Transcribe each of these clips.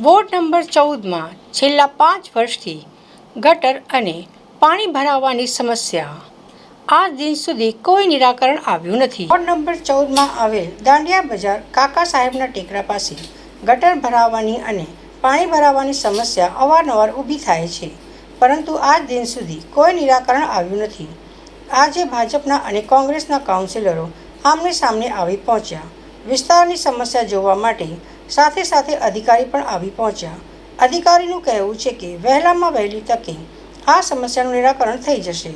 Ward number 14માં છેલ્લા 5 વર્ષથી ગટર અને પાણી ભરાવાની સમસ્યા આજ દિન સુધી કોઈ નિરાકરણ આવ્યું નથી. વોર્ડ નંબર 14માં આવેલ દાંડિયા બજાર કાકા સાહેબના ટેકરા પાસે ગટર ભરાવાની અને પાણી ભરાવાની સમસ્યા અવારનવાર ઊભી થાય છે, પરંતુ આજ દિન સુધી કોઈ નિરાકરણ આવ્યું નથી. આજે ભાજપના અને કોંગ્રેસના કાઉન્સિલરો આમને સામને આવી પહોંચ્યા. વિસ્તારની સમસ્યા જોવા માટે સાથે સાથે અધિકારી પણ આવી પહોંચ્યા. અધિકારીનું કહેવું છે કે વહેલામાં વહેલી તકે આ સમસ્યાનું નિરાકરણ થઈ જશે.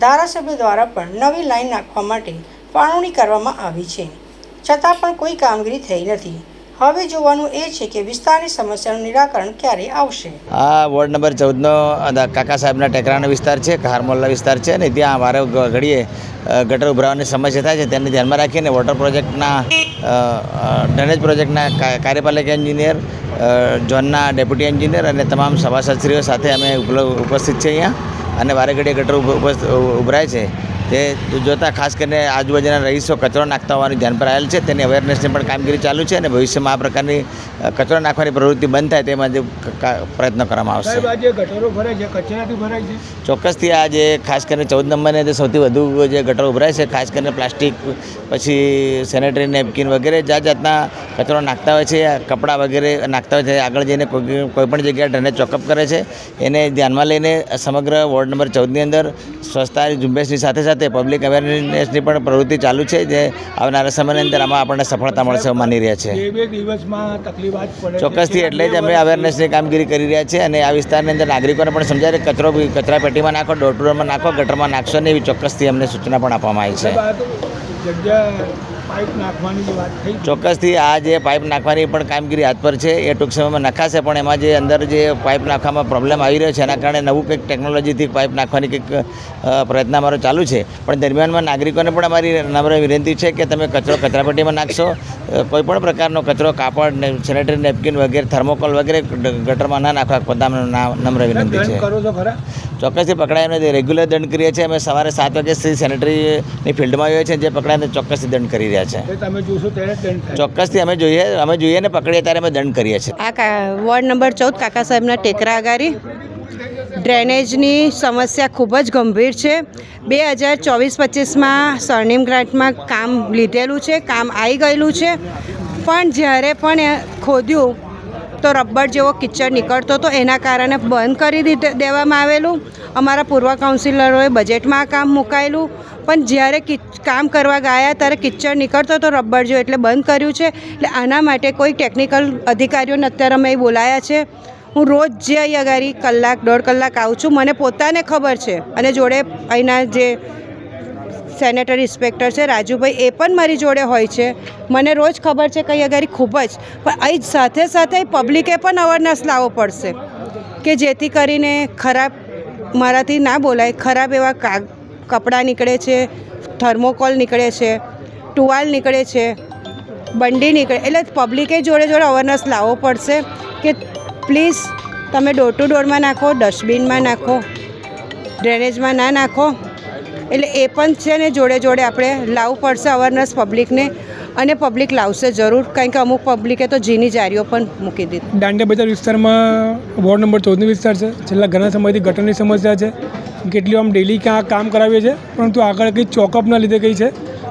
ધારાસભ્ય દ્વારા પણ નવી લાઈન નાખવા માટે ફાળવણી કરવામાં આવી છે, છતાં પણ કોઈ કામગીરી થઈ નથી. હવે જોવાનું એ છે કે વિસ્તારની સમસ્યાનું નિરાકરણ ક્યારે આવશે. આ વોર્ડ નંબર 14નો કાકા સાહેબના ટેકરાનો વિસ્તાર છે, ખારમોલ્લા વિસ્તાર છે ને ત્યાં વારે ઘડીએ ગટર ઉભરાવાની સમસ્યા થાય છે. તેને ધ્યાનમાં રાખીને વોટર પ્રોજેક્ટના ડ્રેનેજ પ્રોજેક્ટના કાર્યપાલક એન્જિનિયર, ઝોનના ડેપ્યુટી એન્જિનિયર અને તમામ સભાસદશ્રીઓ સાથે અમે ઉપસ્થિત છે અહીંયા. અને વારે ઘડીએ ગટર ઉભરાય છે તે જોતાં ખાસ કરીને આજુબાજુના રહીશો કચરો નાખતા હોવાનું ધ્યાન પર આવેલ છે. તેની અવેરનેસની પણ કામગીરી ચાલુ છે અને ભવિષ્યમાં આ પ્રકારની કચરો નાખવાની પ્રવૃત્તિ બંધ થાય તે માટે પ્રયત્નો કરવામાં આવશે. ગટરો ભરાય છે, કચરાથી ભરાય છે. ચોક્કસથી આ જે ખાસ કરીને 14 નંબરને સૌથી વધુ જે ગટરો ઉભરાય છે, ખાસ કરીને પ્લાસ્ટિક, પછી સેનેટરી નેપકિન વગેરે જાતના કચરો નાખતા હોય છે, કપડાં વગેરે નાખતા હોય છે. આગળ જઈને કોઈપણ જગ્યાએ ડ્રેનેજ ચોકઅપ કરે છે. એને ધ્યાનમાં લઈને સમગ્ર વોર્ડ નંબર 14ની અંદર સ્વચ્છતા ઝુંબેશની સાથે સાથે પબ્લિક અવેરનેસની પણ પ્રવૃત્તિ ચાલુ છે, જે આવનારા સમયની અંદર આમાં આપણને સફળતા મળશે એવું માની રહ્યા છે. ચોક્કસથી એટલે જ અમે અવેરનેસની કામગીરી કરી રહ્યા છીએ અને આ વિસ્તારની અંદર નાગરિકોને પણ સમજાય કે કચરા પેટીમાં નાખો, ડોર ટુ ડોરમાં નાખો, ગટરમાં નાખશો ને એવી ચોક્કસથી અમને સૂચના પણ આપવામાં આવી છે. ચોક્કસથી આ જે પાઇપ નાખવાની પણ કામગીરી હાથ પર છે, એ ટૂંક સમયમાં નખાશે. પણ એમાં જે અંદર જે પાઇપ નાખવામાં પ્રોબ્લેમ આવી રહ્યો છે એના કારણે નવું કંઈક ટેકનોલોજીથી પાઇપ નાખવાની કંઈક પ્રયત્ન અમારો ચાલુ છે. પણ દરમિયાનમાં નાગરિકોને પણ અમારી નમ્ર વિનંતી છે કે તમે કચરો કચરાપેટીમાં નાખશો. કોઈપણ પ્રકારનો કચરો, કાપડ, સેનેટરી નેપકિન વગેરે, થર્મોકોલ વગેરે ગટરમાં ના નાખવા પોતાને નમ્ર વિનંતી છે. ચોક્કસથી પકડાઈને રેગ્યુલર દંડ કરીએ છીએ. અમે સવારે 7 વાગ્યાથી સેનેટરીની ફિલ્ડમાં આવીએ છીએ. જે પકડાઈને ચોક્કસથી દંડ કરી રહ્યા છે. ચોક્કસથી અમે જોઈએ ને પકડીએ ત્યારે અમે દંડ કરીએ છીએ. આ વોર્ડ નંબર 14 કાકા સાહેબના ટેકરા આગળ ડ્રેનેજની સમસ્યા ખૂબ જ ગંભીર છે. 2024-25માં સ્વર્ણિમ ગ્રાન્ટમાં કામ લીધેલું છે, કામ આવી ગયેલું છે, પણ જ્યારે પણ ખોદ્યું તો રબર જેવો કિચડ નીકળતો હતો. એના કારણે બંધ કરી દેવામાં આવેલું. અમારા પૂર્વ કાઉન્સિલરોએ બજેટમાં આ કામ મુકાયેલું, પણ જ્યારે કામ કરવા ગયા ત્યારે કિચડ નીકળતો હતો રબર જેવો, એટલે બંધ કર્યું છે. એટલે આના માટે કોઈ ટેકનિકલ અધિકારીઓને અત્યારે અમે બોલાયા છે. હું રોજ જે અહીં આગળ કલાક 1.5 કલાક આવું છું. મને પોતાને ખબર છે અને જોડે અહીંના જે સેનેટરી ઇન્સ્પેક્ટર છે રાજુભાઈ, એ પણ મારી જોડે હોય છે. મને રોજ ખબર છે કે અહીં આગળ ખૂબ જ, પણ અહીં સાથે સાથે પબ્લિકે પણ અવેરનેસ લાવવો પડશે કે જેથી કરીને ખરાબ, મારાથી ના બોલાય, ખરાબ એવા કપડાં નીકળે છે, થર્મોકોલ નીકળે છે, ટુવાલ નીકળે છે, બંડી નીકળે. એટલે પબ્લિકે જોડે જોડે અવેરનેસ લાવવો પડશે કે પ્લીઝ તમે ડોર ટુ ડોરમાં નાખો, ડસ્ટબિનમાં નાખો, ડ્રેનેજમાં ના નાખો. એટલે એ પણ છે ને જોડે જોડે આપણે લાવવું પડશે અવેરનેસ પબ્લિકને, અને પબ્લિક લાવશે જરૂર, કારણ કે અમુક પબ્લિકે તો જીની જારીઓ પણ મૂકી દીધી. દાંડિયા બજાર વિસ્તારમાં વોર્ડ નંબર 14નો વિસ્તાર છે. છેલ્લા ઘણા સમયથી ગટરની સમસ્યા છે. કેટલી આમ ડેલી ક્યાં કામ કરાવીએ છીએ, પરંતુ આગળ કંઈ ચોકઅપના લીધે કંઈ છે.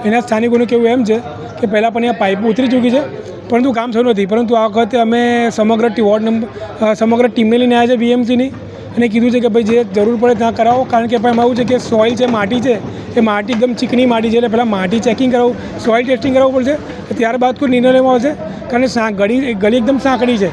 એના સ્થાનિકોનું કહેવું એમ છે કે પહેલાં પણ અહીંયા પાઇપો ઉતરી ચૂકી છે, પરંતુ કામ થયું નથી. પરંતુ આ વખતે અમે સમગ્ર ટીમને લઈને આવ્યા છે બીએમસીની, અને કીધું છે કે ભાઈ જે જરૂર પડે ત્યાં કરાવો. કારણ કે ભાઈ એવું છે કે સોઇલ છે, માટી છે, એ માટી એકદમ ચીકણી માટી છે. એટલે પહેલાં માટી ચેકિંગ કરાવવું, સોઇલ ટેસ્ટિંગ કરાવવું પડશે, ત્યારબાદ કોઈ નિર્ણય લેવામાં આવશે. કારણ ગલી એકદમ સાંકડી છે.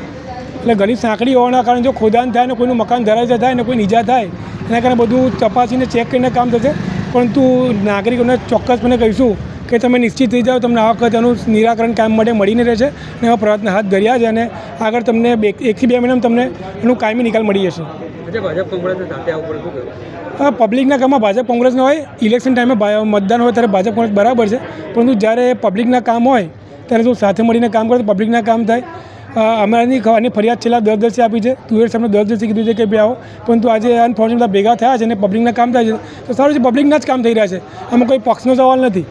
એટલે ગલી સાંકડી હોવાના કારણે જો ખોદાણ થાય ને કોઈનું મકાન ધરાય થાય ને કોઈ ઈજા થાય, એના કારણે બધું તપાસીને ચેક કરીને કામ થશે. પરંતુ નાગરિકોને ચોક્કસપણે કહીશું કે તમે નિશ્ચિત થઈ જાઓ, તમને આ વખતે એનું નિરાકરણ કામ માટે મળીને રહેશે. અને એવા પ્રયત્ન હાથ ધર્યા છે અને આગળ તમને 1 થી 2 મહિનામાં તમને એનું કાયમી નિકાલ મળી જશે. પબ્લિકના કામમાં ભાજપ કોંગ્રેસનો હોય, ઇલેક્શન ટાઈમે મતદાન હોય ત્યારે ભાજપ કોંગ્રેસ બરાબર છે, પરંતુ જ્યારે પબ્લિકના કામ હોય ત્યારે જો સાથે મળીને કામ કરે તો પબ્લિકના કામ થાય. અમારી ફરિયાદ છેલ્લા 10 દિવસથી આપી છે. તુવેર સાહેબને 10 દિવસથી કીધું છે કે ભાઈ આવો, પરંતુ આજે અનફોર્ચ્યુનેટ ભેગા થયા છે અને પબ્લિકના કામ થાય છે. તો સારું છે, પબ્લિકના જ કામ થઈ રહ્યા છે. આમાં કોઈ પક્ષનો સવાલ નથી.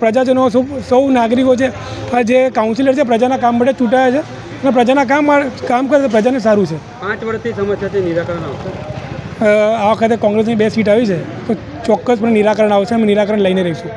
પ્રજાજનો સૌ નાગરિકો છે, આ જે કાઉન્સિલર છે પ્રજાના કામ માટે ચૂંટાયા છે. અને પ્રજાના કામ કરે તો પ્રજાને સારું છે. 5 વર્ષથી સમસ્યા છે, નિરાકરણ આવશે? આ વખતે કોંગ્રેસની 2 સીટ આવી છે તો ચોક્કસપણે નિરાકરણ આવશે. અમે નિરાકરણ લઈને રહીશું.